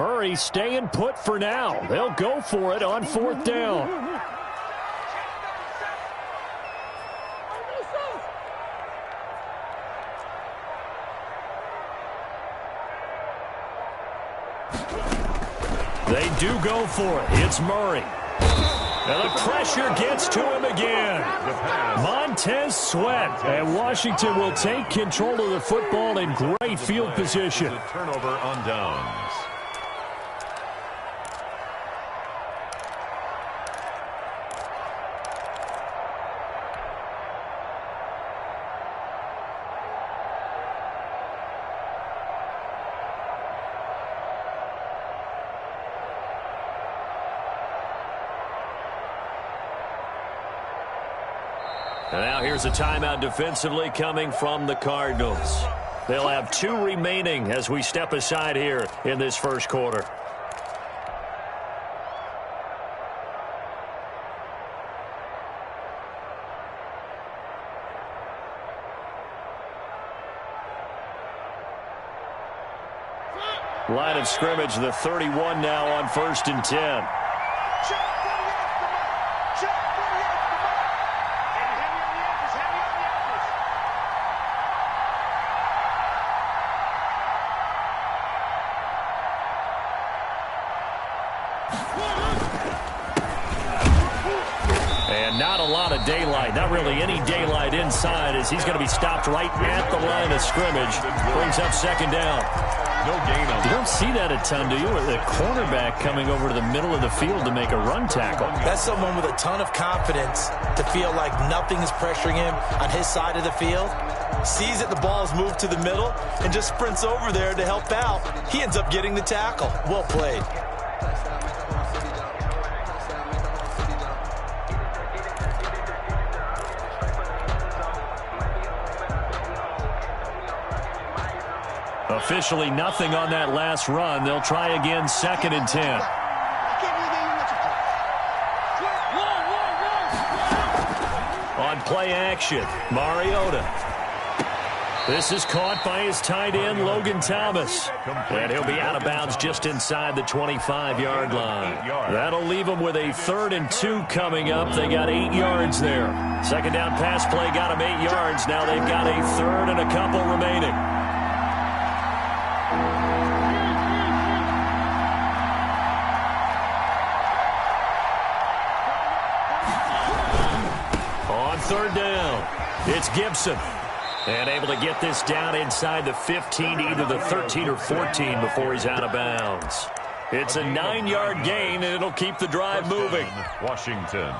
Murray staying put for now. They'll go for it on 4th down. They do go for it. It's Murray. And the pressure gets to him again. Montez Sweat. And Washington will take control of the football in great field position. Turnover on downs. And now here's a timeout defensively coming from the Cardinals. They'll have 2 remaining as we step aside here in this first quarter. Line of scrimmage, the 31 now on 1st and 10. And not a lot of daylight, not really any daylight inside as he's going to be stopped right at the line of scrimmage. Brings up 2nd down. No gain on that. You don't see that a ton, do you? With the cornerback coming over to the middle of the field to make a run tackle. That's someone with a ton of confidence to feel like nothing is pressuring him on his side of the field. Sees that the ball's moved to the middle and just sprints over there to help out. He ends up getting the tackle. Well played. Officially nothing on that last run. They'll try again 2nd and 10. On play action, Mariota. This is caught by his tight end, Logan Thomas. And he'll be out of bounds just inside the 25-yard line. That'll leave them with a 3rd and 2 coming up. They got 8 yards there. 2nd down pass play got them 8 yards. Now they've got a 3rd and a couple remaining. On 3rd down, it's Gibson. And able to get this down inside the 15, either the 13 or 14 before he's out of bounds. It's a 9-yard gain, and it'll keep the drive moving. Washington.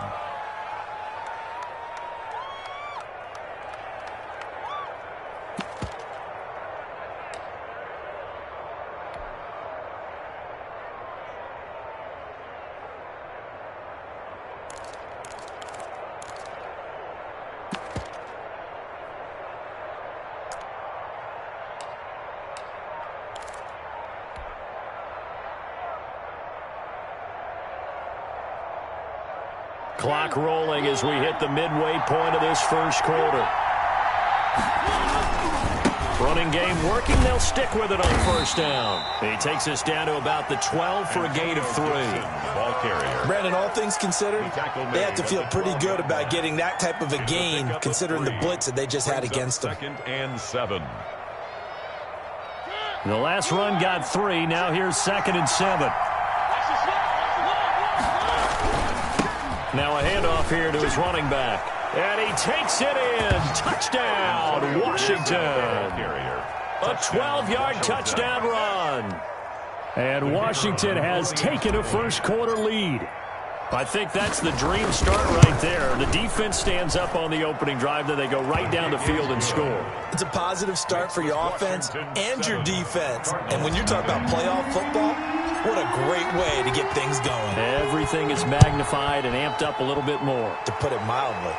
Clock rolling as we hit the midway point of this first quarter. Running game working. They'll stick with it on 1st down. He takes us down to about the 12 for a gain of 3. Ball carrier. Brandon, all things considered, they have to feel pretty good about getting that type of a gain considering the blitz that they just had against them. 2nd and 7. The last run got 3. Now here's 2nd and 7. Now a handoff here to his running back. And he takes it in. Touchdown, Washington. A 12-yard touchdown run. And Washington has taken a first quarter lead. I think that's the dream start right there. The defense stands up on the opening drive, then they go right down the field and score. It's a positive start for your offense and your defense. And when you're talking about playoff football, what a great way to get things going. Everything is magnified and amped up a little bit more. To put it mildly.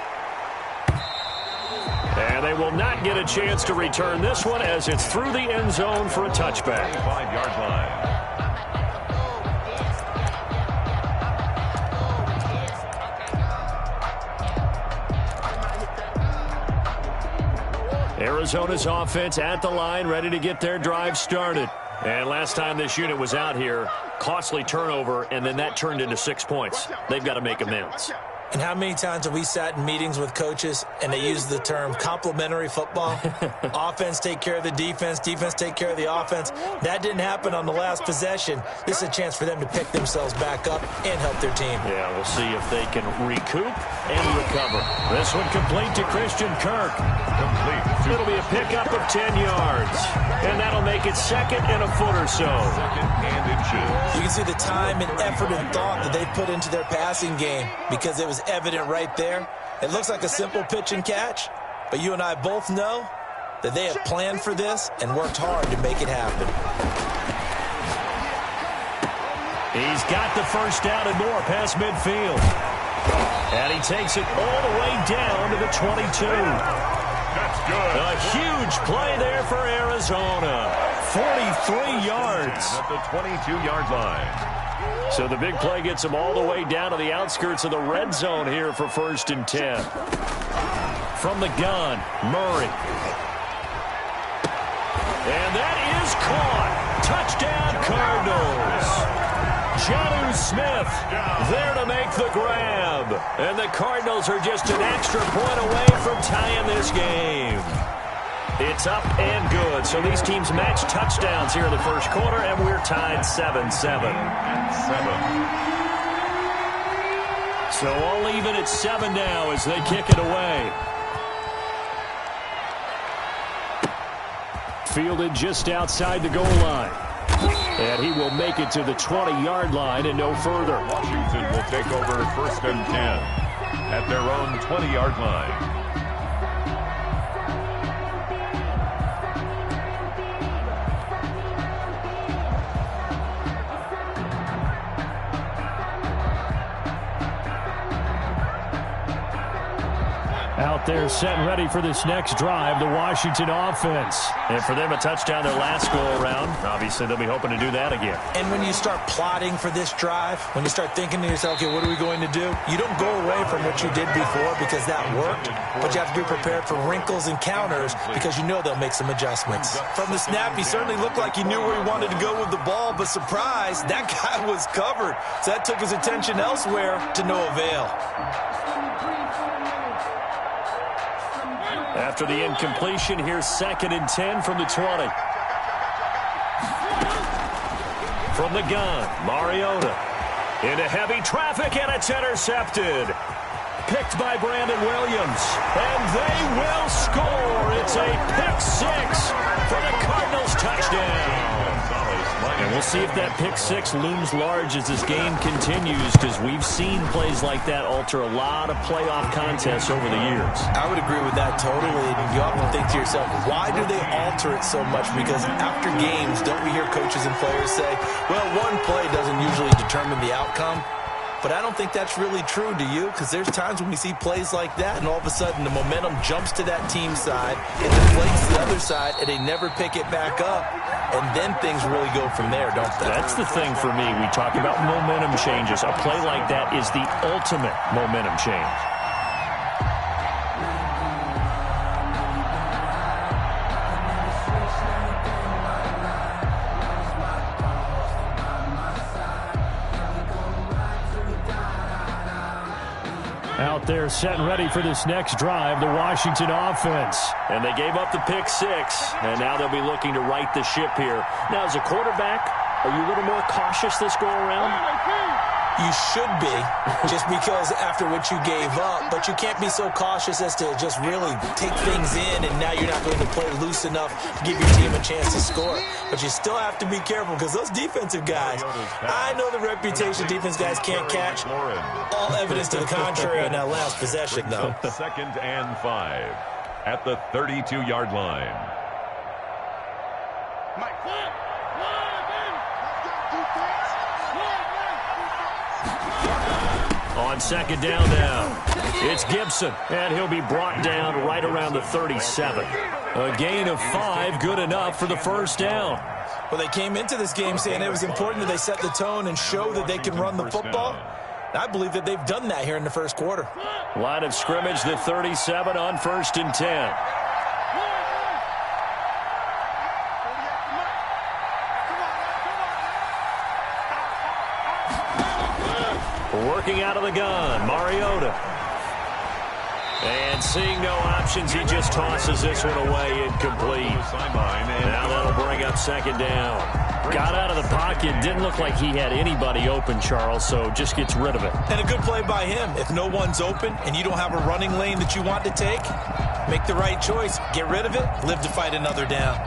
And they will not get a chance to return this one as it's through the end zone for a touchback. 5-yard line. Arizona's offense at the line, ready to get their drive started. And last time this unit was out here, costly turnover, and then that turned into 6 points. They've got to make amends. And how many times have we sat in meetings with coaches and they use the term complementary football? Offense take care of the defense, defense take care of the offense. That didn't happen on the last possession. This is a chance for them to pick themselves back up and help their team. Yeah, we'll see if they can recoup and recover. This one complete to Christian Kirk. Complete. It'll be a pickup of 10 yards. And that'll make it second and a foot or so. Second and inches. You can see the time and effort and thought that they put into their passing game because it was evident right there. It looks like a simple pitch and catch, but you and I both know that they have planned for this and worked hard to make it happen. He's got the first down and more past midfield. And he takes it all the way down to the 22. That's good. A huge play there for Arizona. 43 yards. At the 22-yard line. So the big play gets him all the way down to the outskirts of the red zone here for 1st and 10. From the gun, Murray. And that is caught. Touchdown, Cardinals. Jonnu Smith there to make the grab. And the Cardinals are just an extra point away from tying this game. It's up and good. So these teams match touchdowns here in the first quarter, and we're tied 7-7. So all even at 7 now as they kick it away. Fielded just outside the goal line. And he will make it to the 20-yard line and no further. Washington will take over 1st and 10 at their own 20-yard line. Out there set and ready for this next drive, the Washington offense. And for them, a touchdown their last go-around. Obviously, they'll be hoping to do that again. And when you start plotting for this drive, when you start thinking to yourself, okay, what are we going to do? You don't go away from what you did before because that worked, but you have to be prepared for wrinkles and counters because you know they'll make some adjustments. From the snap, he certainly looked like he knew where he wanted to go with the ball, but surprise, that guy was covered. So that took his attention elsewhere to no avail. After the incompletion, here's 2nd and 10 from the 20. From the gun, Mariota. Into heavy traffic, and it's intercepted. Picked by Brandon Williams. And they will score. It's a pick 6 for the Cardinals touchdown. And we'll see if that pick 6 looms large as this game continues, because we've seen plays like that alter a lot of playoff contests over the years. I would agree with that totally. You often think to yourself, why do they alter it so much? Because after games, don't we hear coaches and players say, well, one play doesn't usually determine the outcome. But I don't think that's really true, do you? Because there's times when we see plays like that, and all of a sudden the momentum jumps to that team side, it deflates the other side, and they never pick it back up. And then things really go from there, don't they? That's the thing for me. We talk about momentum changes. A play like that is the ultimate momentum change. Out there set and ready for this next drive, the Washington offense. And they gave up the pick 6, and now they'll be looking to right the ship here. Now, as a quarterback, are you a little more cautious this go-around? You should be, just because after what you gave up, but you can't be so cautious as to just really take things in, and now you're not going to play loose enough to give your team a chance to score. But you still have to be careful, because those defensive guys, I know the reputation defense guys can't catch. All evidence to the contrary on that last possession, though. 2nd and 5 at the 32-yard line. On 2nd down now, it's Gibson, and he'll be brought down right around the 37. A gain of 5, good enough for the first down. Well, they came into this game saying it was important that they set the tone and show that they can run the football. I believe that they've done that here in the first quarter. Line of scrimmage, the 37 on 1st and 10. Working out of the gun, Mariota. And seeing no options, he just tosses this one away incomplete. Now that'll bring up second down. Got out of the pocket. Didn't look like he had anybody open, Charles, so just gets rid of it. And a good play by him. If no one's open and you don't have a running lane that you want to take, make the right choice. Get rid of it. Live to fight another down.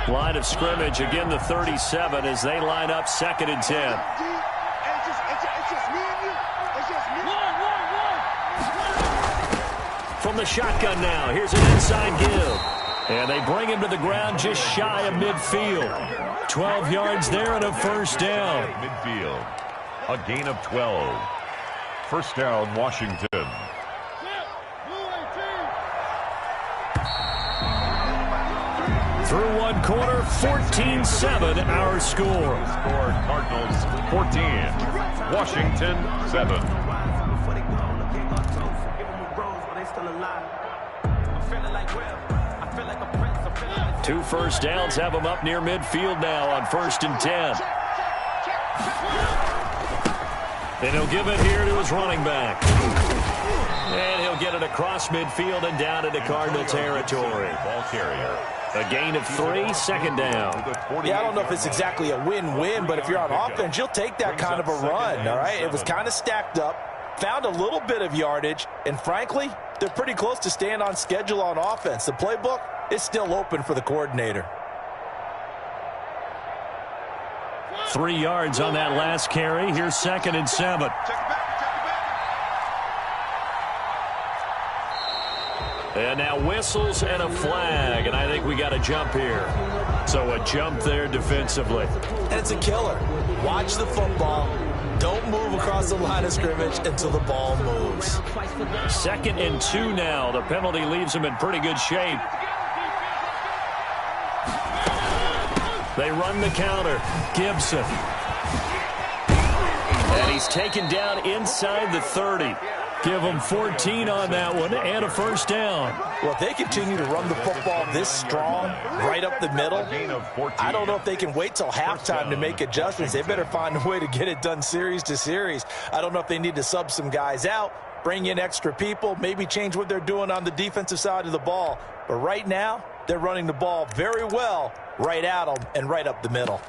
Line of scrimmage, again the 37 as they line up 2nd and 10. From the shotgun now, here's an inside give. And they bring him to the ground just shy of midfield. 12 yards there and a first down. Midfield, a gain of 12. First down, Washington. Through one quarter, 14-7 our score. Score Cardinals 14, Washington 7. Two first downs have them up near midfield now on 1st and 10. And he'll give it here to his running back. And he'll get it across midfield and down into Cardinal territory. Ball carrier. A gain of 3, 2nd down. Yeah, I don't know if it's exactly a win-win, but if you're on offense, you'll take that kind of a run, all right? It was kind of stacked up, found a little bit of yardage, and frankly, they're pretty close to staying on schedule on offense. The playbook is still open for the coordinator. 3 yards on that last carry. Here's 2nd and 7. And now whistles and a flag, and I think we got a jump here. So a jump there defensively. And it's a killer. Watch the football. Don't move across the line of scrimmage until the ball moves. 2nd and 2 now. The penalty leaves him in pretty good shape. They run the counter. Gibson. And he's taken down inside the 30. Give them 14 on that one and a first down. Well, if they continue to run the football this strong, right up the middle, I don't know if they can wait till halftime to make adjustments. They better find a way to get it done series to series. I don't know if they need to sub some guys out, bring in extra people, maybe change what they're doing on the defensive side of the ball. But right now, they're running the ball very well right at them and right up the middle.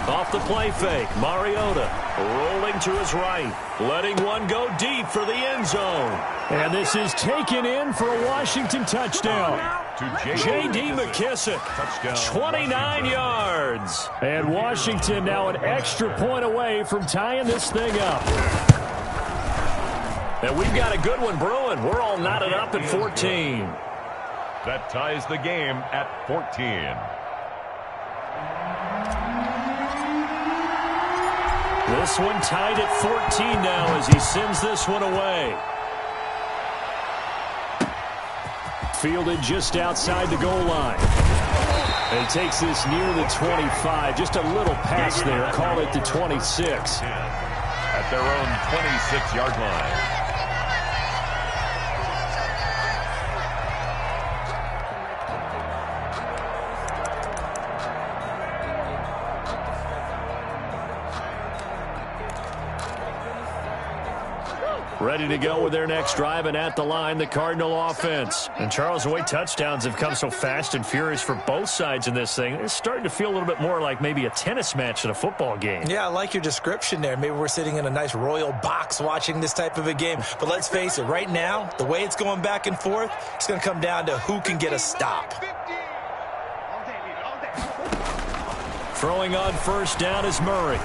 Off the play fake, Mariota rolling to his right, letting one go deep for the end zone. And this is taken in for a Washington touchdown. J.D. McKissick, 29 yards. And Washington now an extra point away from tying this thing up. And we've got a good one brewing. We're all knotted up at 14. That ties the game at 14. This one tied at 14 now as he sends this one away. Fielded just outside the goal line. And he takes this near the 25. Just a little pass there. Call it the 26. At their own 26-yard line. Ready to go with their next drive, and at the line, the Cardinal offense. And Charles, the way touchdowns have come so fast and furious for both sides in this thing, it's starting to feel a little bit more like maybe a tennis match at a football game. Yeah, I like your description there. Maybe we're sitting in a nice royal box watching this type of a game. But let's face it, right now, the way it's going back and forth, it's going to come down to who can get a stop. Throwing on first down is Murray.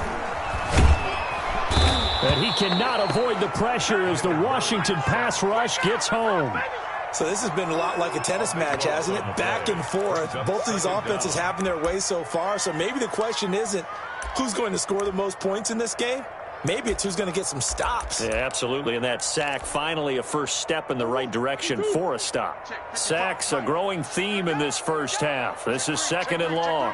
And he cannot avoid the pressure as the Washington pass rush gets home. So this has been a lot like a tennis match, hasn't it? Back and forth. Both of these offenses having their way so far. So maybe the question isn't who's going to score the most points in this game. Maybe it's who's going to get some stops. Yeah, absolutely, and that sack finally a first step in the right direction for a stop. Sacks a growing theme in this first half. This is 2nd and long.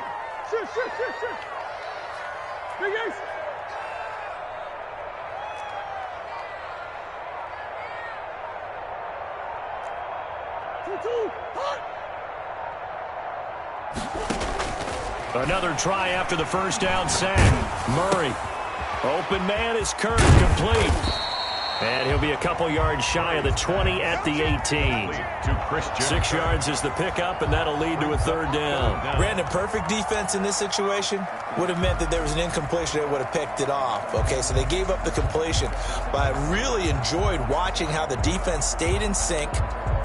Another try after the first down sack. Murray. Open man is Kirk, complete. And he'll be a couple yards shy of the 20 at the 18. 6 yards is the pickup, and that'll lead to a 3rd down. Brandon, perfect defense in this situation would have meant that there was an incompletion that would have picked it off. Okay, so they gave up the completion. But I really enjoyed watching how the defense stayed in sync,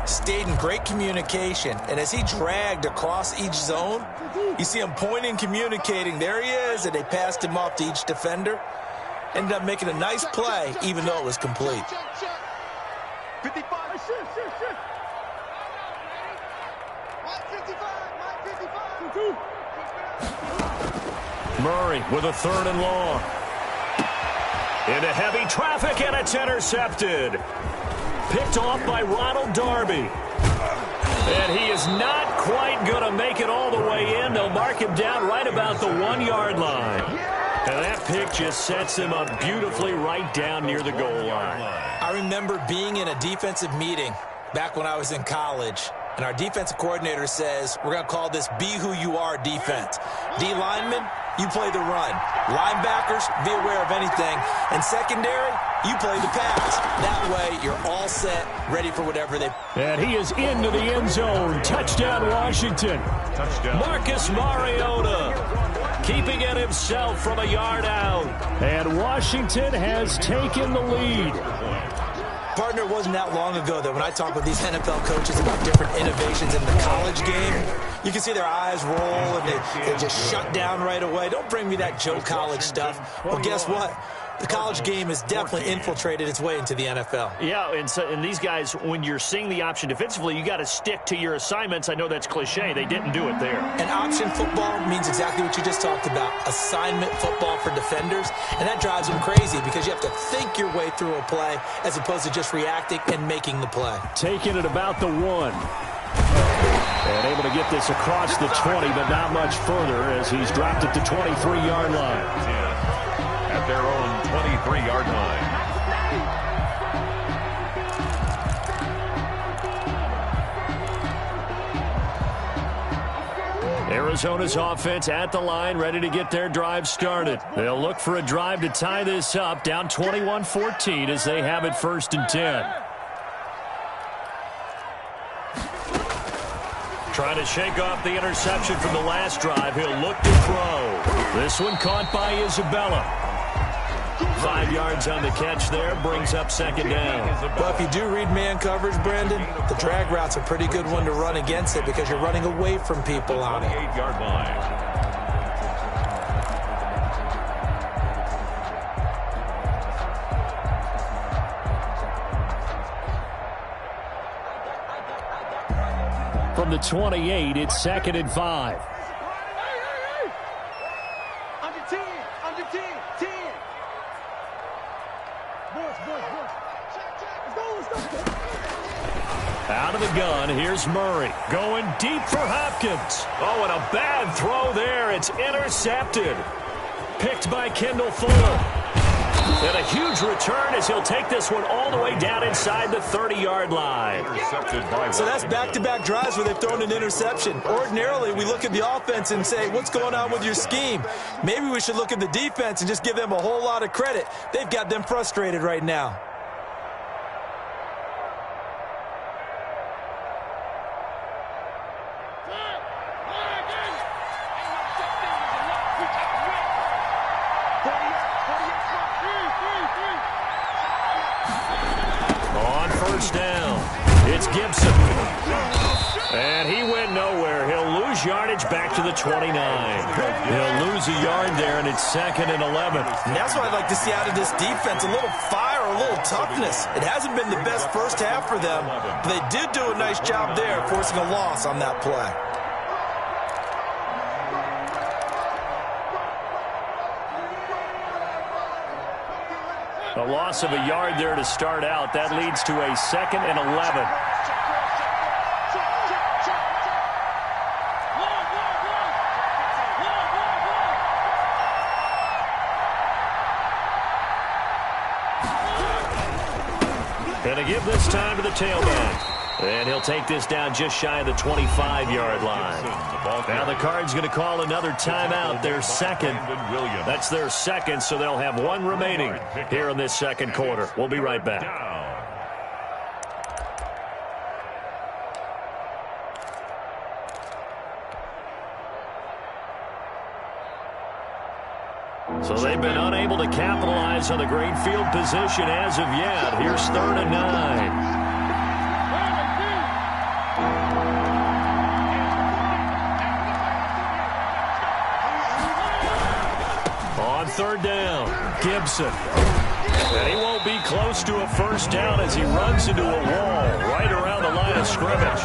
stayed in great communication. And as he dragged across each zone, you see him pointing, communicating. There he is, and they passed him off to each defender. Ended up making a nice play, even though it was complete. 55. Murray with a 3rd and long. Into heavy traffic, and it's intercepted. Picked off by Ronald Darby. And he is not quite going to make it all the way in. They'll mark him down right about the 1-yard line. And that pick just sets him up beautifully right down near the goal line. I remember being in a defensive meeting back when I was in college, and our defensive coordinator says, we're going to call this Be Who You Are defense. D linemen, you play the run. Linebackers, be aware of anything. And secondary, you play the pass. That way, you're all set, ready for whatever they... And he is into the end zone. Touchdown, Washington. Touchdown. Marcus Mariota keeping it himself from a yard out. And Washington has taken the lead. Partner, it wasn't that long ago that when I talk with these NFL coaches about different innovations in the college game, you can see their eyes roll and they just shut down right away. Don't bring me that Joe College stuff. Well, guess what? The college game has definitely infiltrated its way into the NFL. Yeah, and these guys, when you're seeing the option defensively, you got to stick to your assignments. I know that's cliche. They didn't do it there. And option football means exactly what you just talked about, assignment football for defenders. And that drives them crazy because you have to think your way through a play as opposed to just reacting and making the play. Taking it about the 1. And able to get this across the 20, but not much further as he's dropped it to 23-yard line. At their own 23-yard line. Arizona's offense at the line, ready to get their drive started. They'll look for a drive to tie this up, down 21-14 as they have it 1st and 10. Trying to shake off the interception from the last drive. He'll look to throw. This one caught by Isabella. 5 yards on the catch there, brings up 2nd down. Well, if you do read man coverage, Brandon, the drag route's a pretty good one to run against it because you're running away from people on it. 28-yard line. From the 28, it's 2nd and 5. Under 10, under 10, 10. Out of the gun, here's Murray. Going deep for Hopkins. Oh, and a bad throw there. It's intercepted. Picked by Kendall Fuller. And a huge return as he'll take this one all the way down inside the 30-yard line. So that's back-to-back drives where they've thrown an interception. Ordinarily, we look at the offense and say, what's going on with your scheme? Maybe we should look at the defense and just give them a whole lot of credit. They've got them frustrated right now. Back to the 29. He'll lose a yard there, and it's 2nd and 11. And that's what I'd like to see out of this defense, a little fire, a little toughness. It hasn't been the best first half for them, but they did do a nice job there, forcing a loss on that play. A loss of a yard there to start out. That leads to a 2nd and 11. And to give this time to the tailback. And he'll take this down just shy of the 25-yard line. Now the Cards going to call another timeout, their second. That's their second, so they'll have one remaining here in this second quarter. We'll be right back. So they've been unable to capitalize on the great field position as of yet. Here's 3rd and 9. On 3rd down, Gibson. And he won't be close to a first down as he runs into a wall right around the line of scrimmage.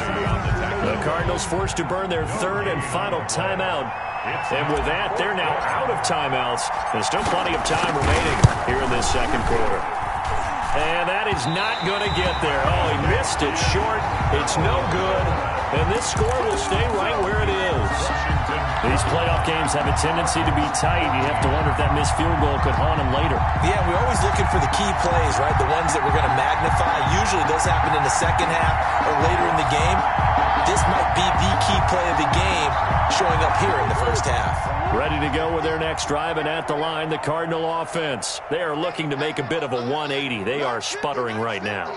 The Cardinals forced to burn their 3rd and final timeout. And with that, they're now out of timeouts. There's still plenty of time remaining here in this second quarter. And that is not going to get there. Oh, he missed it short. It's no good. And this score will stay right where it is. These playoff games have a tendency to be tight. You have to wonder if that missed field goal could haunt him later. Yeah, we're always looking for the key plays, right? The ones that we're going to magnify. Usually those happen in the second half or later in the game. This might be the key play of the game showing up here in the first half. Ready to go with their next drive, and at the line, the Cardinal offense. They are looking to make a bit of a 180. They are sputtering right now.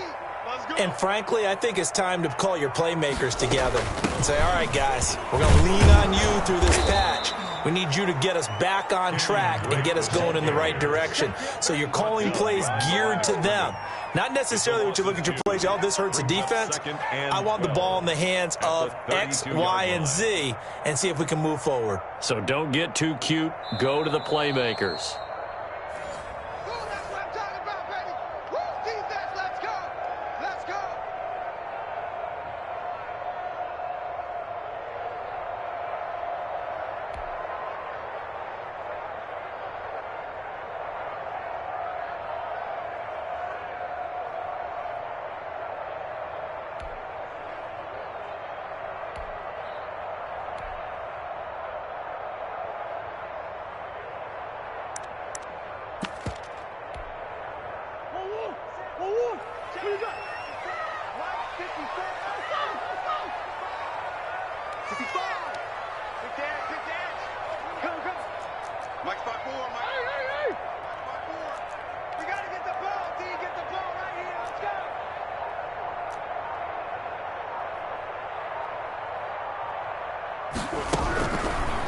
And frankly, I think it's time to call your playmakers together and say, all right, guys, we're going to lean on you through this patch. We need you to get us back on track and get us going in the right direction. So you're calling plays geared to them. Not necessarily what you're looking at your plays. Oh, this hurts the defense. I want the ball in the hands of X, Y, and Z and see if we can move forward. So don't get too cute. Go to the playmakers.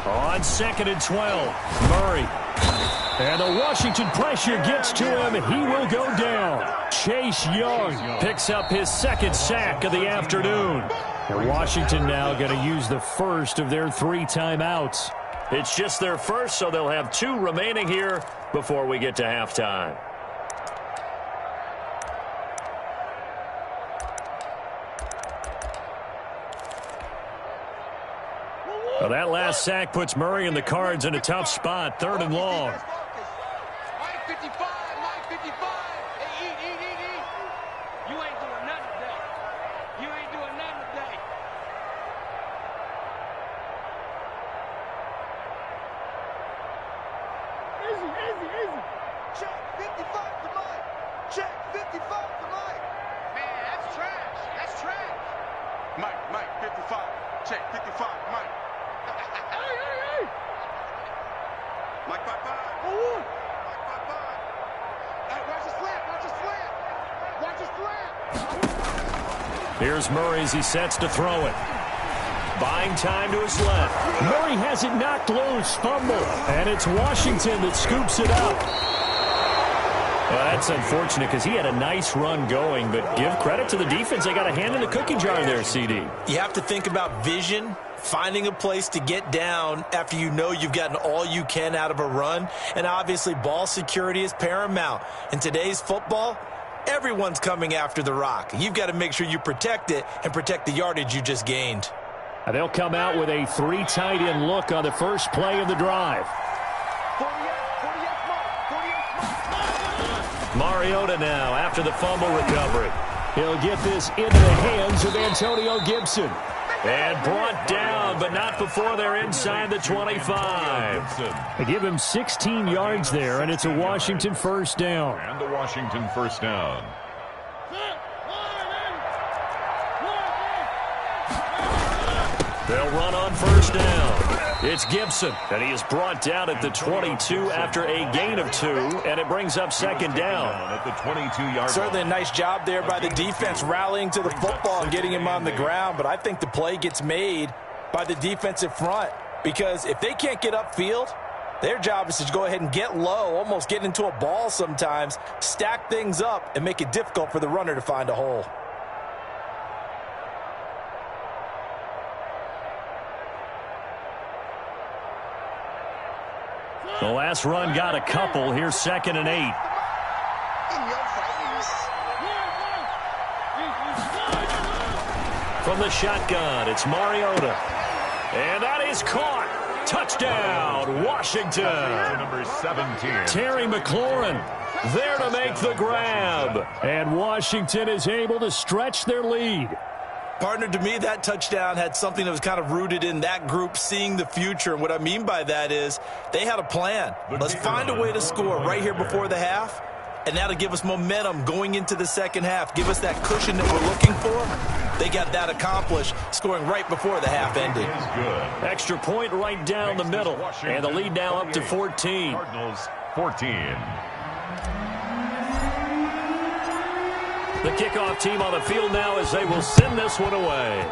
On 2nd and 12, Murray. And the Washington pressure gets to him, and he will go down. Chase Young picks up his 2nd sack of the afternoon. And Washington now going to use the first of their 3 timeouts. It's just their first, so they'll have 2 remaining here before we get to halftime. Well, that last sack puts Murray and the Cards in a tough spot, 3rd and long. Mike 55, Mike 55. Hey, eat. You ain't doing nothing today. You ain't doing nothing today. Easy. Check 55 to Mike. Check 55 to Mike. Man, that's trash. Mike 55. Check 55, Mike. Hey. Mike 55. Mike 55. Hey, watch the slant. Here's Murray as he sets to throw it. Buying time to his left. Murray has it knocked loose, fumble. And it's Washington that scoops it up. Well, that's unfortunate because he had a nice run going, but give credit to the defense. They got a hand in the cookie jar there, CD. You have to think about vision, finding a place to get down after you know you've gotten all you can out of a run. And obviously, ball security is paramount. In today's football, everyone's coming after the rock. You've got to make sure you protect it and protect the yardage you just gained. And they'll come out with a 3 tight end look on the first play of the drive. Mariota now after the fumble recovery. He'll get this into the hands of Antonio Gibson. And brought down, but not before they're inside the 25. They give him 16 yards there, and it's a Washington first down. And a Washington first down. They'll run on first down. It's Gibson, and he is brought down at the 22 after a gain of 2, and it brings up second down. At the 22-yard line. Certainly a nice job there by the defense rallying to the football and getting him on the ground, but I think the play gets made by the defensive front because if they can't get upfield, their job is to go ahead and get low, almost get into a ball sometimes, stack things up, and make it difficult for the runner to find a hole. The last run got a couple. Here's 2nd and 8. From the shotgun, it's Mariota. And that is caught. Touchdown, Washington. Number 17. Terry McLaurin there to make the grab. And Washington is able to stretch their lead. Partner, to me, that touchdown had something that was kind of rooted in that group seeing the future. And what I mean by that is they had a plan. Let's find a way to score right here before the half, and that'll give us momentum going into the second half, give us that cushion that we're looking for. They got that accomplished, scoring right before the half ended. Extra point right down the middle, and the lead now up to 14. Cardinals 14. The kickoff team on the field now as they will send this one away.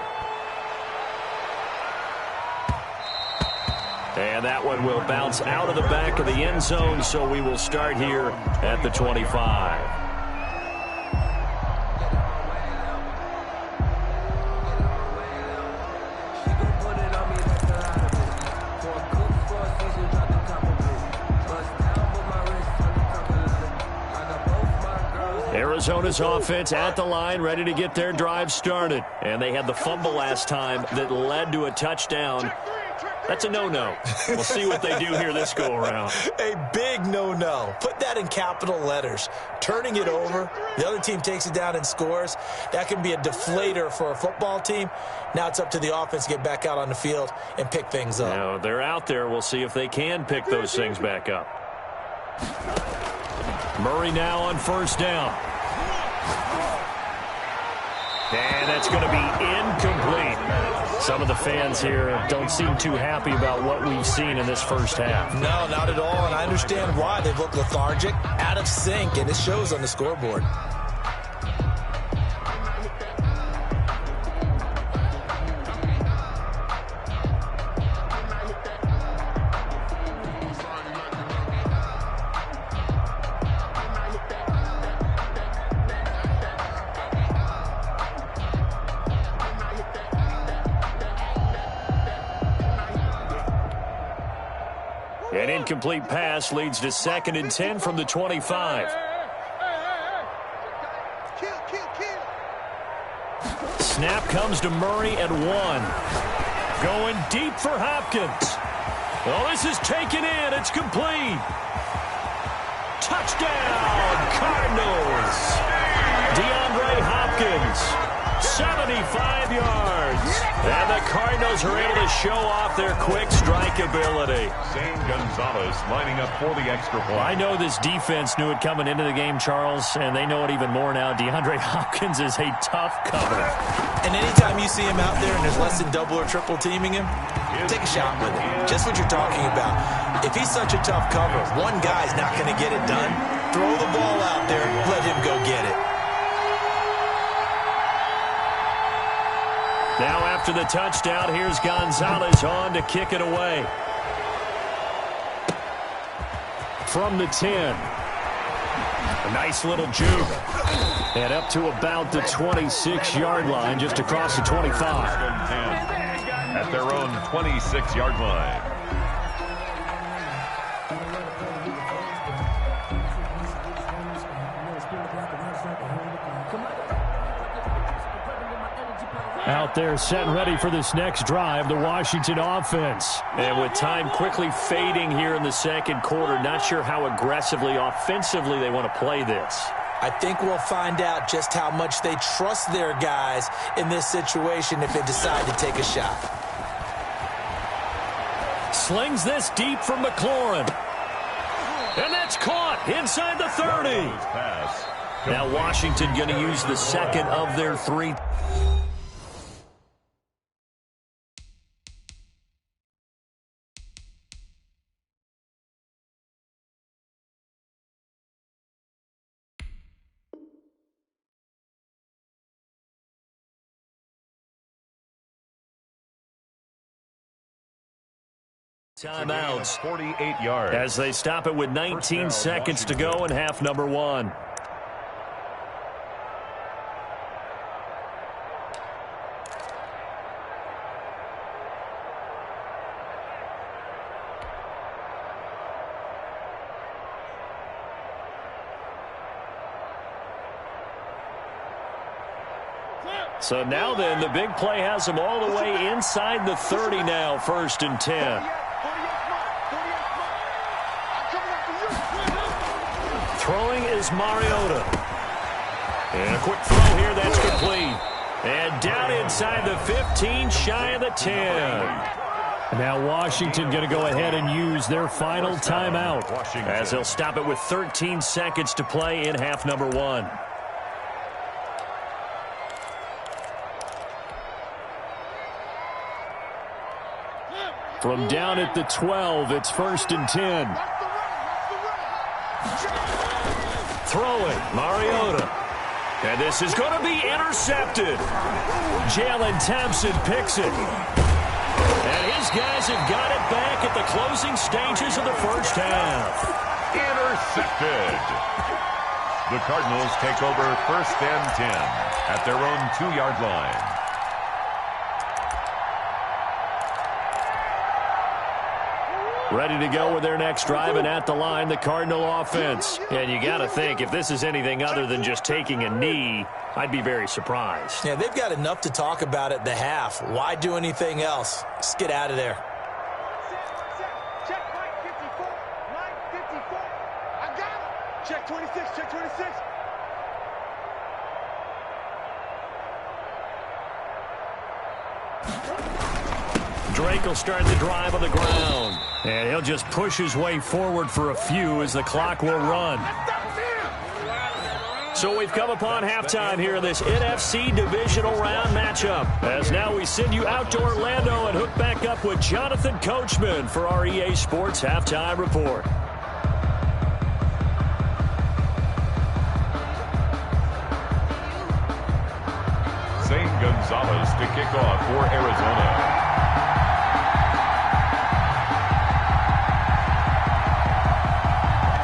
And that one will bounce out of the back of the end zone, so we will start here at the 25. Arizona's offense at the line, ready to get their drive started. And they had the fumble last time that led to a touchdown. That's a no-no. We'll see what they do here this go-around. A big no-no. Put that in capital letters. Turning it over, the other team takes it down and scores. That can be a deflator for a football team. Now it's up to the offense to get back out on the field and pick things up. Now, they're out there. We'll see if they can pick those things back up. Murray now on first down. And that's going to be incomplete. Some of the fans here don't seem too happy about what we've seen in this first half. No, not at all, and I understand why. They've looked lethargic, out of sync, and it shows on the scoreboard. An incomplete pass leads to 2nd and 10 from the 25. Snap comes to Murray at 1. Going deep for Hopkins. Well, this is taken in. It's complete. Touchdown, Cardinals. DeAndre Hopkins. 75 yards. And the Cardinals are able to show off their quick strike ability. Zane Gonzalez lining up for the extra point. I know this defense knew it coming into the game, Charles, and they know it even more now. DeAndre Hopkins is a tough cover. And anytime you see him out there and there's less than double or triple teaming him, take a shot with him. Just what you're talking about. If he's such a tough cover, one guy's not going to get it done. Throw the ball out there, let him go get it. Now after the touchdown, here's Gonzalez on to kick it away. From the 10. A nice little juke. And up to about the 26-yard line, just across the 25. At their own 26-yard line. Out there set and ready for this next drive, the Washington offense. And with time quickly fading here in the second quarter, not sure how aggressively, offensively they want to play this. I think we'll find out just how much they trust their guys in this situation if they decide to take a shot. Slings this deep from McLaurin. And that's caught inside the 30. Now Washington going to use the second of their 3. Timeouts 48 yards as they stop it with 19 seconds to go in half number 1. So now then, the big play has them all the way inside the 30 now, 1st and 10. Throwing is Mariota. And a quick throw here, that's complete. And down inside the 15, shy of the 10. Now Washington going to go ahead and use their final timeout as they'll stop it with 13 seconds to play in half number 1. From down at the 12, it's 1st and 10. Throwing, Mariota. And this is going to be intercepted. Jalen Thompson picks it. And his guys have got it back at the closing stages of the first half. Intercepted. The Cardinals take over 1st and 10 at their own 2-yard line. Ready to go with their next drive, and at the line, the Cardinal offense. And you got to think, if this is anything other than just taking a knee, I'd be very surprised. Yeah, they've got enough to talk about at the half. Why do anything else? Just get out of there. Check Mike 54. Mike 54. I got him. Check 26. Check 26. Drake will start the drive on the ground. And he'll just push his way forward for a few as the clock will run. So we've come upon halftime here in this NFC divisional round matchup. As now we send you out to Orlando and hook back up with Jonathan Coachman for our EA Sports Halftime Report. Zane Gonzalez to kick off for Arizona.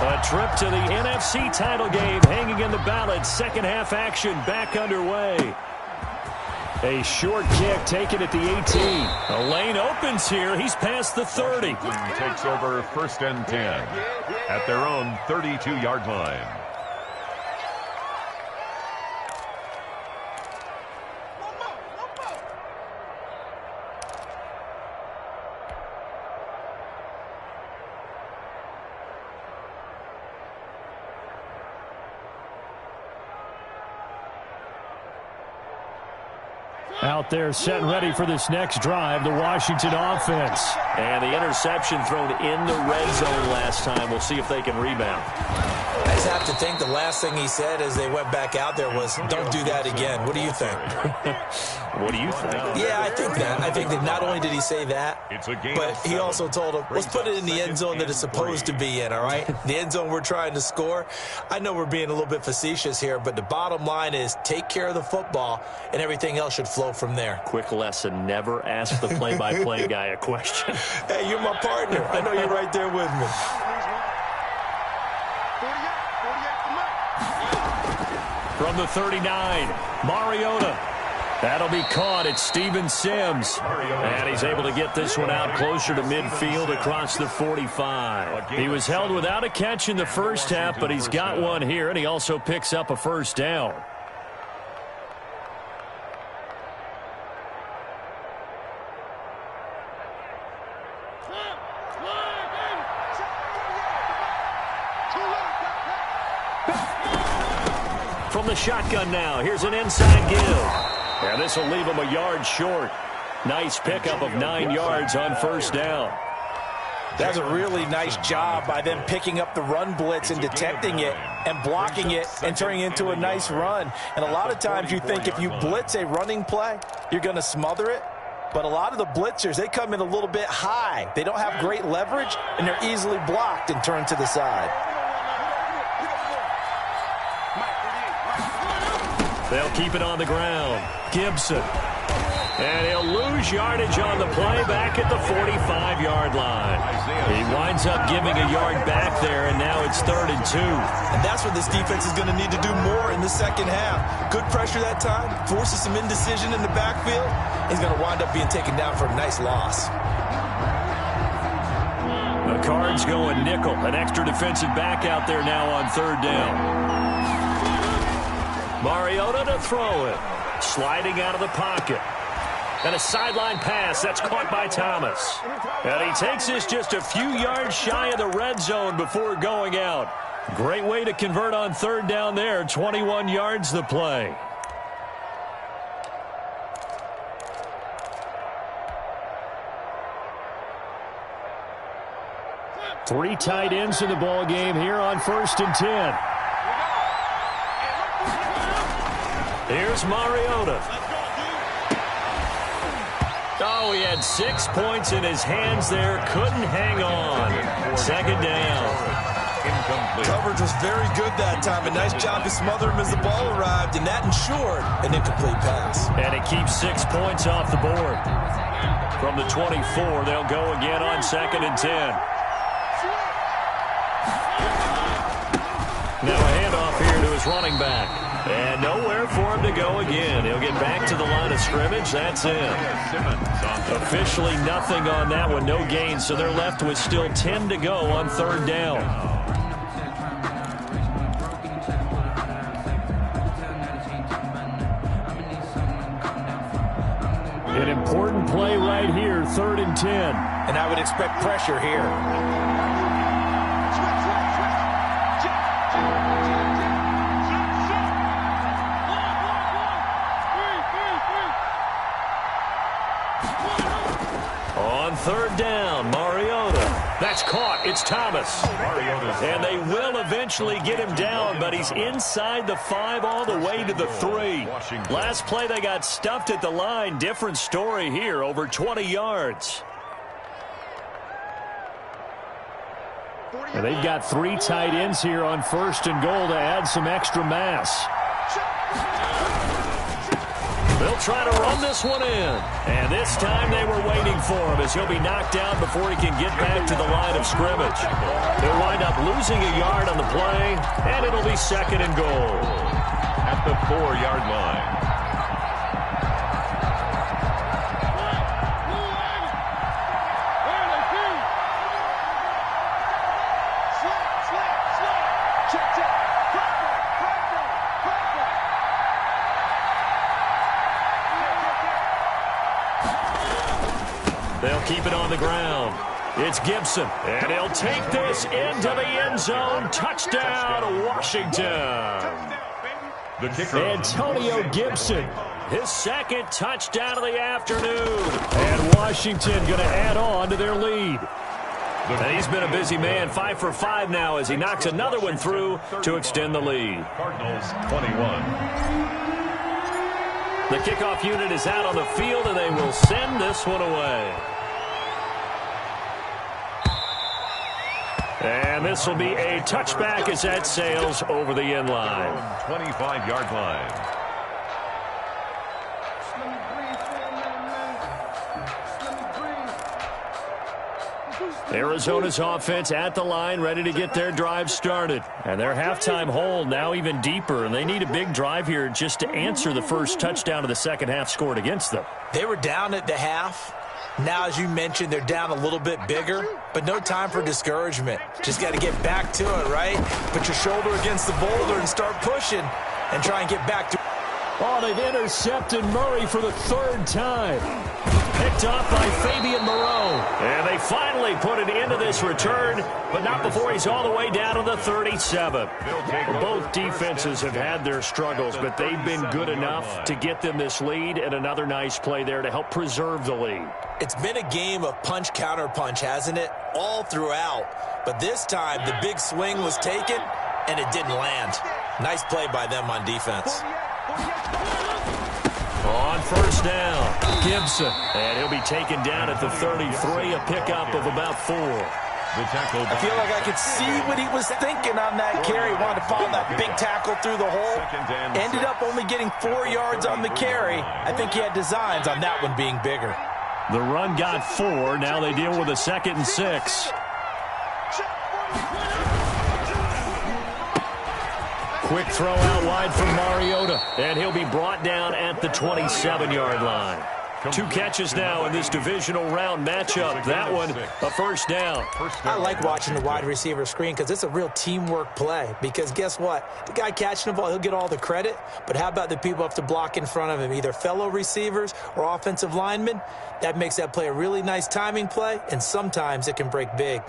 A trip to the NFC title game hanging in the balance. Second half action back underway. A short kick taken at the 18. A lane opens here. He's past the 30. Washington takes over 1st and 10 at their own 32-yard line. Out there set and ready for this next drive, the Washington offense. And the interception thrown in the red zone last time. We'll see if they can rebound. I just have to think the last thing he said as they went back out there was, don't do that again. What do you think? What do you think? Yeah, I think that. I think that not only did he say that, but he also told him, let's put it in the end zone that it's supposed to be in, all right? The end zone we're trying to score. I know we're being a little bit facetious here, but the bottom line is take care of the football, and everything else should flow from there. Quick lesson, never ask the play-by-play guy a question. Hey, you're my partner. I know you're right there with me. From the 39, Mariota. That'll be caught at Steven Sims. And he's able to get this one out closer to midfield across the 45. He was held without a catch in the first half, but he's got one here, and he also picks up a first down. From the shotgun now, here's an inside give. And this will leave him a yard short. Nice pickup of 9 yards on first down. That's a really nice job by them picking up the run blitz and detecting it and blocking it and turning it into a nice run. And a lot of times you think if you blitz a running play, you're going to smother it. But a lot of the blitzers, they come in a little bit high. They don't have great leverage, and they're easily blocked and turned to the side. They'll keep it on the ground. Gibson. And he'll lose yardage on the play back at the 45-yard line. He winds up giving a yard back there, and now it's 3rd and 2. And that's what this defense is going to need to do more in the second half. Good pressure that time, forces some indecision in the backfield. He's going to wind up being taken down for a nice loss. The Cards going nickel. An extra defensive back out there now on 3rd down. Mariota to throw it. Sliding out of the pocket. And a sideline pass. That's caught by Thomas. And he takes this just a few yards shy of the red zone before going out. Great way to convert on 3rd down there. 21 yards the play. Three tight ends in the ball game here on 1st and 10. Here's Mariota. Oh, he had 6 points in his hands there. Couldn't hang on. 2nd down. Incomplete. Coverage was very good that time. A nice job to smother him as the ball arrived, and that ensured an incomplete pass. And it keeps 6 points off the board. From the 24, they'll go again on 2nd and 10. Now a handoff here to his running back. And nowhere for him to go again. He'll get back to the line of scrimmage. That's it. Officially nothing on that one. No gain. So they're left with still 10 to go on 3rd down. An important play right here. 3rd and 10. And I would expect pressure here. On 3rd down, Mariota. That's caught. It's Thomas. And they will eventually get him down, but he's inside the 5 all the way to the 3. Last play they got stuffed at the line. Different story here, over 20 yards. And they've got 3 tight ends here on 1st and goal to add some extra mass. They'll try to run this one in. And this time they were waiting for him as he'll be knocked down before he can get back to the line of scrimmage. They'll wind up losing a yard on the play, and it'll be 2nd and goal. At the 4-yard line. They'll keep it on the ground. It's Gibson, and he'll take this into the end zone. Touchdown, Washington. The kicker. Antonio Gibson, his 2nd touchdown of the afternoon. And Washington going to add on to their lead. And he's been a busy man, 5 for 5 now as he knocks another one through to extend the lead. Cardinals 21. The kickoff unit is out on the field, and they will send this one away. And this will be a touchback as that sails over the end line. 25-yard line. Arizona's offense at the line, ready to get their drive started. And their halftime hole now even deeper, and they need a big drive here just to answer the first touchdown of the second half scored against them. They were down at the half. Now, as you mentioned, they're down a little bit bigger, but no time for discouragement. Just got to get back to it, right? Put your shoulder against the boulder and start pushing and try and get back to it. Oh, they've intercepted Murray for the 3rd time. Picked off by Fabian Moreau. And they they finally put an end to this return, but not before he's all the way down to the 37. Both defenses have had their struggles, but they've been good enough to get them this lead, and another nice play there to help preserve the lead. It's been a game of punch-counter-punch, hasn't it? All throughout. But this time, the big swing was taken, and it didn't land. Nice play by them on defense. On first down, Gibson. And he'll be taken down at the 33, a pickup of about 4. I feel like I could see what he was thinking on that carry. Wanted to follow that big tackle through the hole. Ended up only getting 4 yards on the carry. I think he had designs on that one being bigger. The run got 4. Now they deal with a 2nd and 6. Quick throw out wide from Mariota, and he'll be brought down at the 27-yard line. 2 catches now in this divisional round matchup. That one, a first down. I like watching the wide receiver screen because it's a real teamwork play. Because guess what? The guy catching the ball, he'll get all the credit. But how about the people up to block in front of him, either fellow receivers or offensive linemen? That makes that play a really nice timing play, and sometimes it can break big.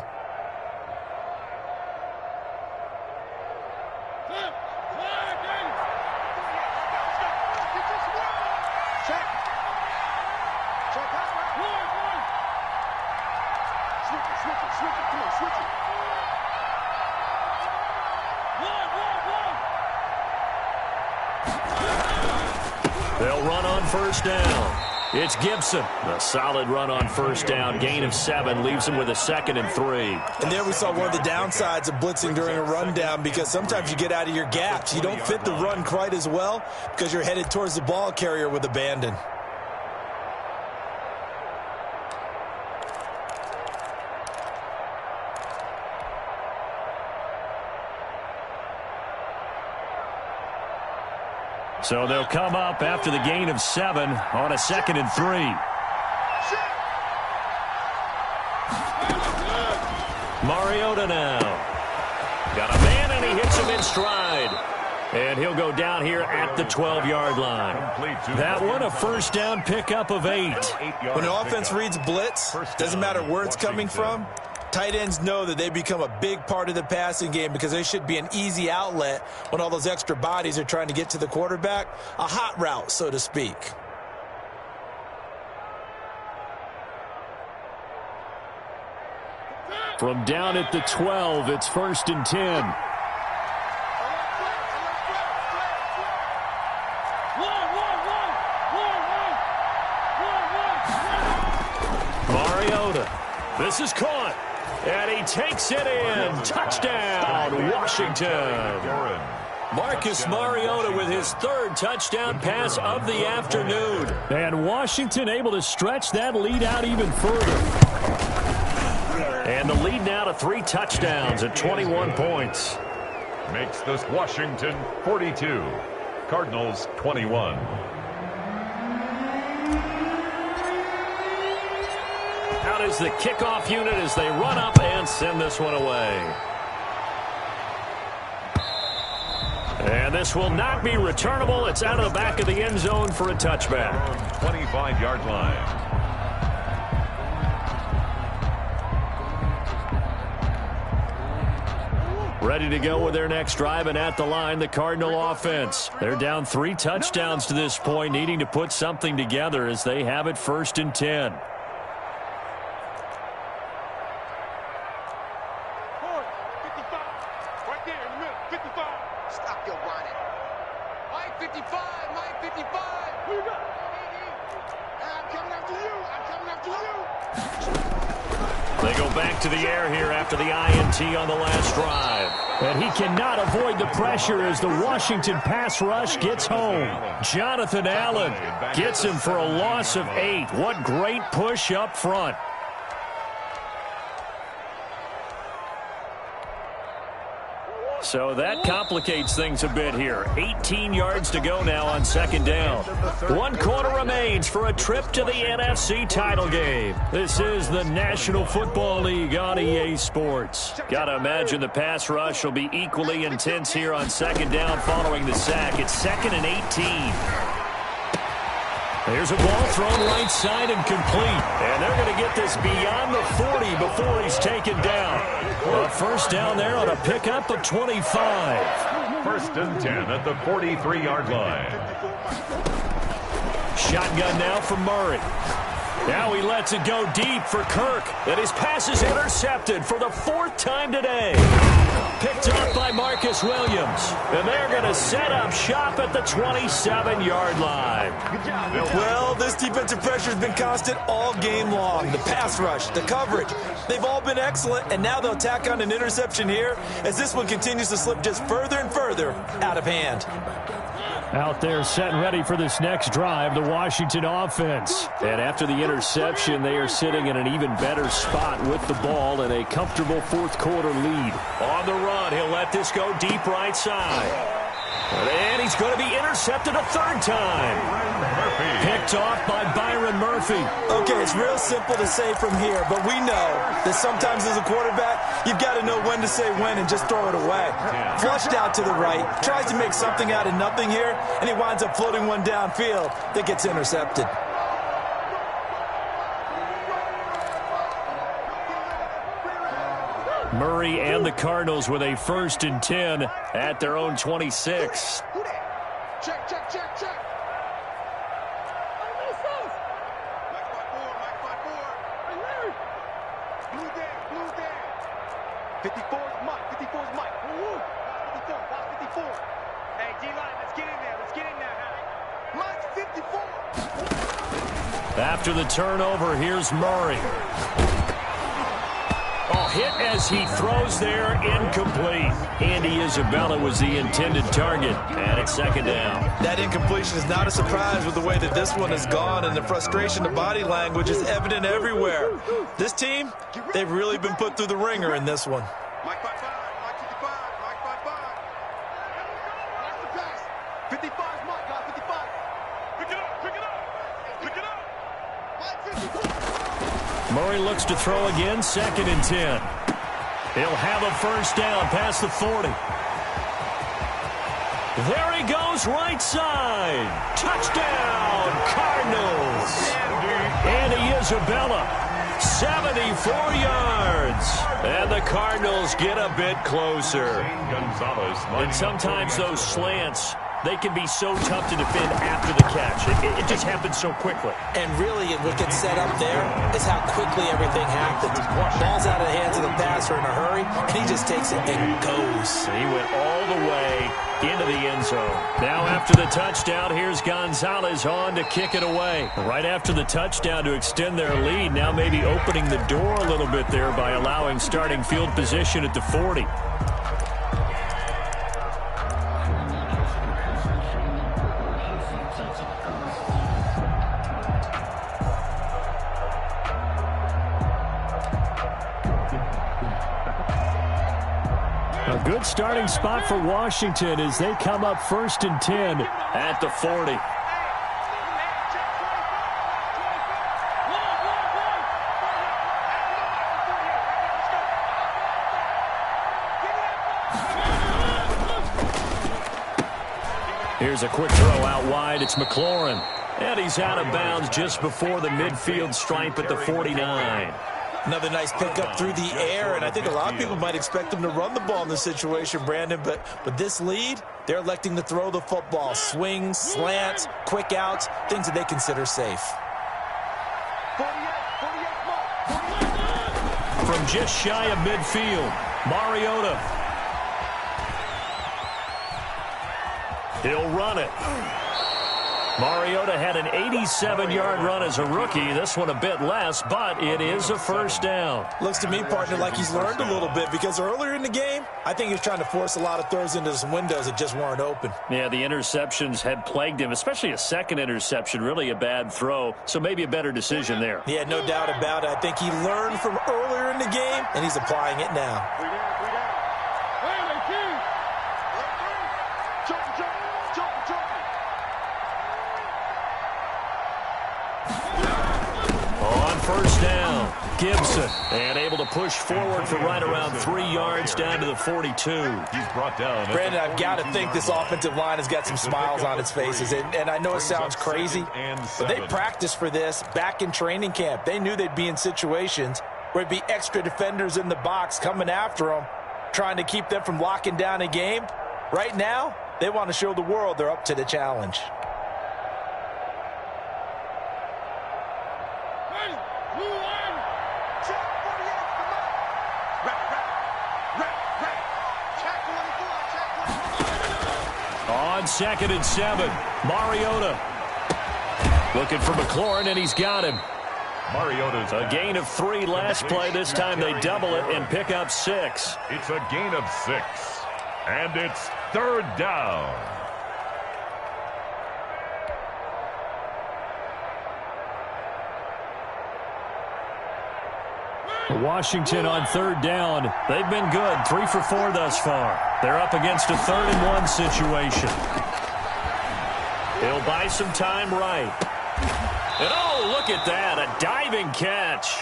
They'll run on first down. It's Gibson. A solid run on first down. Gain of 7 leaves him with a 2nd and 3. And there we saw one of the downsides of blitzing during a rundown, because sometimes you get out of your gaps. You don't fit the run quite as well because you're headed towards the ball carrier with abandon. So they'll come up after the gain of 7 on a 2nd and 3. Mariota now. Got a man, and he hits him in stride. And he'll go down here at the 12-yard line. That one, a first down pickup of 8. When an offense reads blitz, doesn't matter where it's coming from, tight ends know that they become a big part of the passing game because they should be an easy outlet when all those extra bodies are trying to get to the quarterback. A hot route, so to speak. From down at the 12, it's 1st and 10. Mariota. This is caught. And he takes it in. Touchdown, Washington. Marcus Mariota with his 3rd touchdown pass of the afternoon. And Washington able to stretch that lead out even further. And the lead now to 3 touchdowns at 21 points. Makes this Washington 42. Cardinals 21. Out is the kickoff unit as they run up and send this one away. And this will not be returnable. It's out of the back of the end zone for a touchback. 25-yard line. Ready to go with their next drive, and at the line, the Cardinal offense. They're down 3 touchdowns to this point, needing to put something together as they have it 1st and 10. They go back to the air here after the INT on the last drive. And he cannot avoid the pressure as the Washington pass rush gets home. Jonathan Allen gets him for a loss of 8. What great push up front. So that complicates things a bit here. 18 yards to go now on 2nd down. 1 quarter remains for a trip to the NFC title game. This is the National Football League on EA Sports. Gotta imagine the pass rush will be equally intense here on 2nd down following the sack. It's 2nd and 18. Here's a ball thrown right side and complete. And they're going to get this beyond the 40 before he's taken down. A first down there on a pickup of 25. First and 10 at the 43-yard line. Shotgun now for Murray. Now he lets it go deep for Kirk. And his pass is intercepted for the 4th time today. Picked up by Marcus Williams. And they're going to set up shop at the 27-yard line. Well, this defensive pressure has been constant all game long. The pass rush, the coverage, they've all been excellent. And now they'll tack on an interception here as this one continues to slip just further and further out of hand. Out there set and ready for this next drive, the Washington offense. And after the interception, they are sitting in an even better spot with the ball and a comfortable 4th quarter lead. On the run, he'll let this go deep right side. And he's going to be intercepted a 3rd time. Picked off by Byron Murphy. Okay, it's real simple to say from here, but we know that sometimes as a quarterback, you've got to know when to say when and just throw it away. Flushed out to the right, tries to make something out of nothing here, and he winds up floating one downfield that gets intercepted. Murray and the Cardinals with a 1st and 10 at their own 26. Check, check, check, check. Blue down. 54 is Mike. 54 is Mike. 54. Watch 54. Hey, D-line, let's get in there. Let's get in there, huh? Mike's 54. After the turnover, here's Murray. Oh, hit as he throws there, incomplete. Andy Isabella was the intended target, and it's 2nd down. That incompletion is not a surprise with the way that this one has gone, and the frustration, the body language is evident everywhere. This team, they've really been put through the ringer in this one. Mike 55, Mike 55, Mike 55. Watch the pass. 55 is Mike, guys, 55. Pick it up, pick it up, pick it up. Mike 55. Murray looks to throw again, 2nd and 10. He'll have a first down past the 40. There he goes, right side. Touchdown, Cardinals. Andy Isabella, 74 yards. And the Cardinals get a bit closer. And sometimes those slants, they can be so tough to defend after the catch. It just happens so quickly. And really, what gets set up there is how quickly everything happens. Ball's out of the hands of the passer in a hurry, and he just takes it and goes. He went all the way into the end zone. Now after the touchdown, here's Gonzalez on to kick it away. Right after the touchdown to extend their lead, now maybe opening the door a little bit there by allowing starting field position at the 40. A good starting spot for Washington as they come up 1st and 10 at the 40. Here's a quick throw out wide. It's McLaurin. And he's out of bounds just before the midfield stripe at the 49. Another nice pickup through the air, and I think a lot of people might expect them to run the ball in this situation, Brandon, but with this lead, they're electing to throw the football. Swings, slants, quick outs, things that they consider safe. 48, From just shy of midfield, Mariota. He'll run it. Mariota had an 87-yard run as a rookie. This one a bit less, but it is a first down. Looks to me, partner, like he's learned a little bit because earlier in the game, I think he was trying to force a lot of throws into some windows that just weren't open. Yeah, the interceptions had plagued him, especially a second interception, really a bad throw, so maybe a better decision there. Yeah, no doubt about it. I think he learned from earlier in the game, and he's applying it now. On first down, down. Gibson, and able to push forward for right around 3 yards down to the 42. He's brought down. Brandon, I've got to think this offensive line has got some smiles on its faces. And I know it sounds crazy, but they practiced for this back in training camp. They knew they'd be in situations where it'd be extra defenders in the box coming after them, trying to keep them from locking down a game. Right now, they want to show the world they're up to the challenge. On 2nd and 7, Mariota looking for McLaurin, and he's got him. Mariota's a gain of 3 last play. This time they double it and pick up 6. It's a gain of 6, and it's 3rd down. Washington on 3rd down. They've been good, 3 for 4 thus far. They're up against a 3rd and 1 situation. He'll buy some time right. And oh, look at that, a diving catch.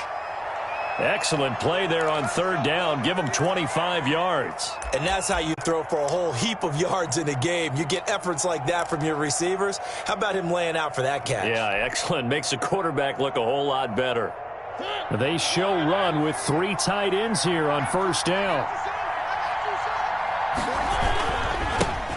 Excellent play there on 3rd down. Give him 25 yards. And that's how you throw for a whole heap of yards in a game. You get efforts like that from your receivers. How about him laying out for that catch? Yeah, excellent. Makes the quarterback look a whole lot better. They show run with 3 tight ends here on 1st down.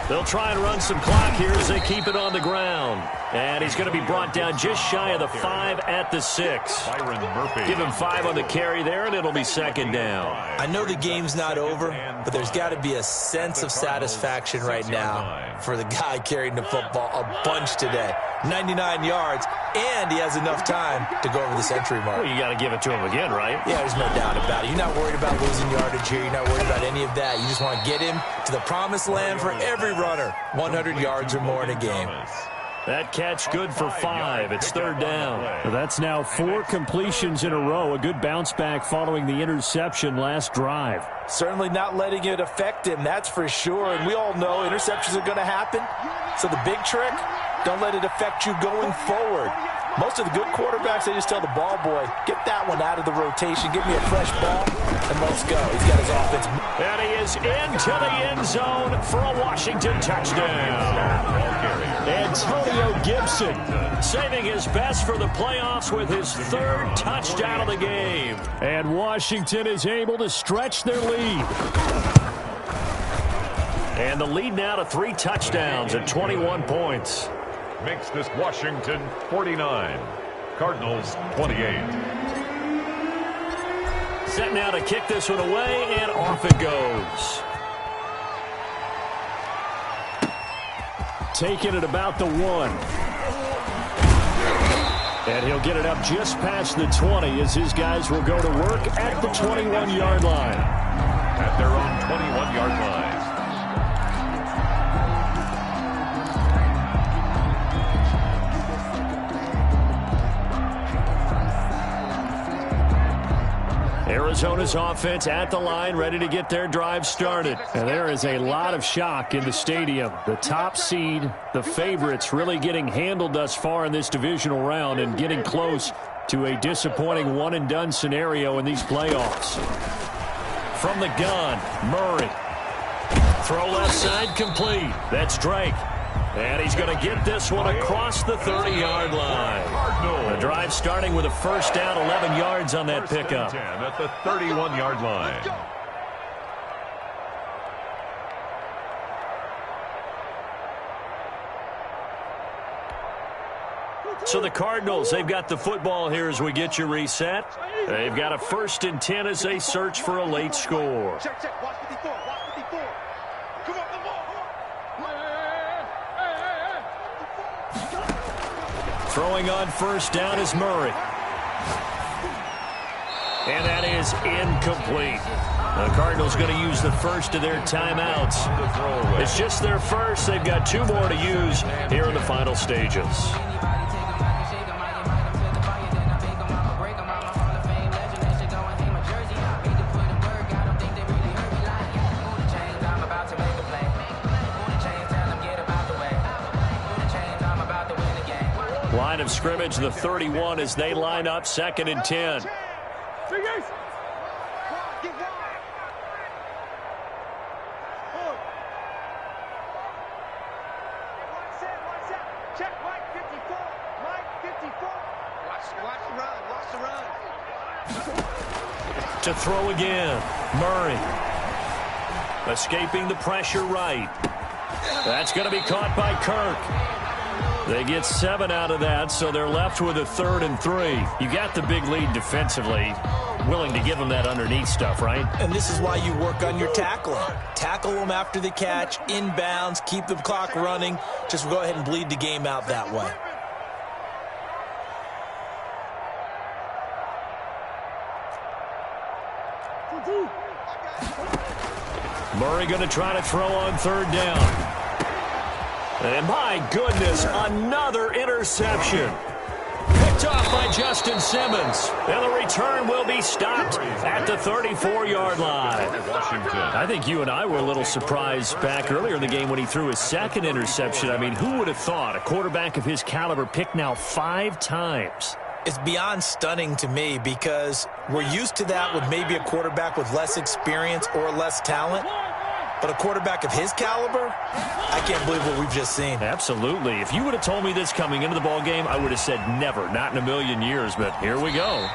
They'll try and run some clock here as they keep it on the ground. And he's going to be brought down just shy of the 5 at the 6. Byron Murphy. Give him 5 on the carry there, and it'll be 2nd down. I know the game's not over, but there's got to be a sense of satisfaction right now for the guy carrying the football a bunch today. 99 yards, and he has enough time to go over the century mark. Well, you got to give it to him again, right? Yeah, there's no doubt about it. You're not worried about losing yardage here. You're not worried about any of that. You just want to get him to the promised land for every runner. 100 yards or more in a game. That catch good for 5. It's 3rd down. That's now 4 completions in a row. A good bounce back following the interception last drive. Certainly not letting it affect him, that's for sure. And we all know interceptions are going to happen. So the big trick, don't let it affect you going forward. Most of the good quarterbacks, they just tell the ball boy, get that one out of the rotation, give me a fresh ball, and let's go. He's got his offense. And he is into the end zone for a Washington touchdown. Antonio Gibson saving his best for the playoffs with his 3rd touchdown of the game. And Washington is able to stretch their lead. And the lead now to 3 touchdowns at 21 points. Makes this Washington 49. Cardinals 28. Set now to kick this one away, and off it goes. Taking it about the 1. And he'll get it up just past the 20 as his guys will go to work at the 21-yard line. At their own 21-yard line. Arizona's offense at the line, ready to get their drive started. And there is a lot of shock in the stadium. The top seed, the favorites, really getting handled thus far in this divisional round and getting close to a disappointing one-and-done scenario in these playoffs. From the gun, Murray. Throw left side complete. That's Drake. And he's going to get this one across the 30-yard line. The drive starting with a 1st down, 11 yards on that pickup. 10 at the 31-yard line. So the Cardinals, they've got the football here as we get you reset. They've got a 1st and 10 as they search for a late score. Check, check. Watch 54. Watch 54. Come on, come on. Throwing on 1st down is Murray. And that is incomplete. The Cardinals going to use the first of their timeouts. It's just their first. They've got 2 more to use here in the final stages. Line of scrimmage, the 31 as they line up 2nd and 10. Get wide. One set. Check Mike 54. Mike 54. Watch the run. To throw again. Murray. Escaping the pressure right. That's going to be caught by Kirk. They get 7 out of that, so they're left with a 3rd and 3. You got the big lead defensively. Willing to give them that underneath stuff, right? And this is why you work on your tackling. Tackle them after the catch, inbounds, keep the clock running. Just go ahead and bleed the game out that way. Murray going to try to throw on 3rd down. And my goodness, another interception. Picked off by Justin Simmons. And the return will be stopped at the 34-yard line. I think you and I were a little surprised back earlier in the game when he threw his 2nd interception. I mean, who would have thought a quarterback of his caliber picked now 5 times? It's beyond stunning to me because we're used to that with maybe a quarterback with less experience or less talent. But a quarterback of his caliber, I can't believe what we've just seen. Absolutely. If you would have told me this coming into the ball game, I would have said never, not in a million years. But here we go.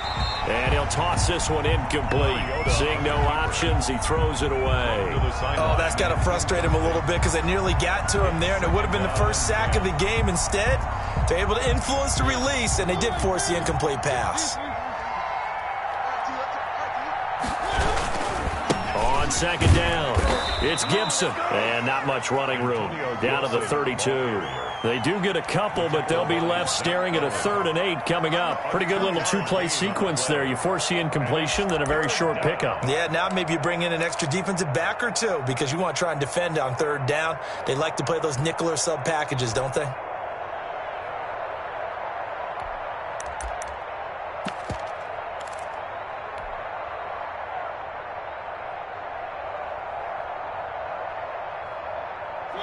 And he'll toss this one incomplete. Seeing no options, he throws it away. Oh, that's got to frustrate him a little bit because they nearly got to him there, and it would have been the first sack of the game. Instead, they're able to influence the release, and they did force the incomplete pass. On 2nd down, it's Gibson. And not much running room. Down to the 32. They do get a couple, but they'll be left staring at a 3rd and 8 coming up. Pretty good little 2-play sequence there. You force the incompletion, then a very short pickup. Yeah, now maybe you bring in an extra defensive back or 2 because you want to try and defend on 3rd down. They like to play those nickel or sub packages, don't they?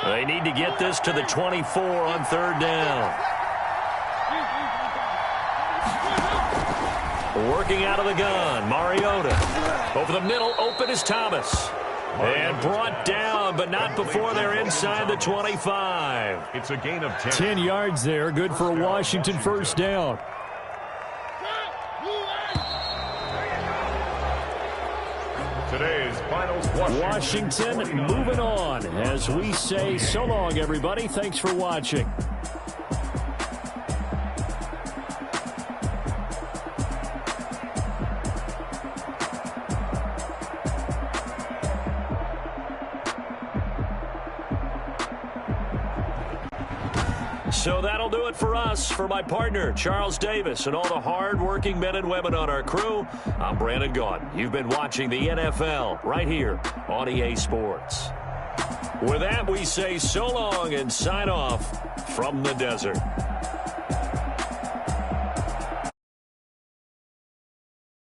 They need to get this to the 24 on 3rd down. Working out of the gun, Mariota. Over the middle, open is Thomas. And brought down, but not before they're inside the 25. It's a gain of 10. 10 yards there, good for a Washington 1st down. Today's finals, Washington moving on as we say so long, everybody. Thanks for watching. So that'll do it for us. For my partner, Charles Davis, and all the hard-working men and women on our crew, I'm Brandon Gaudin. You've been watching the NFL right here on EA Sports. With that, we say so long and sign off from the desert.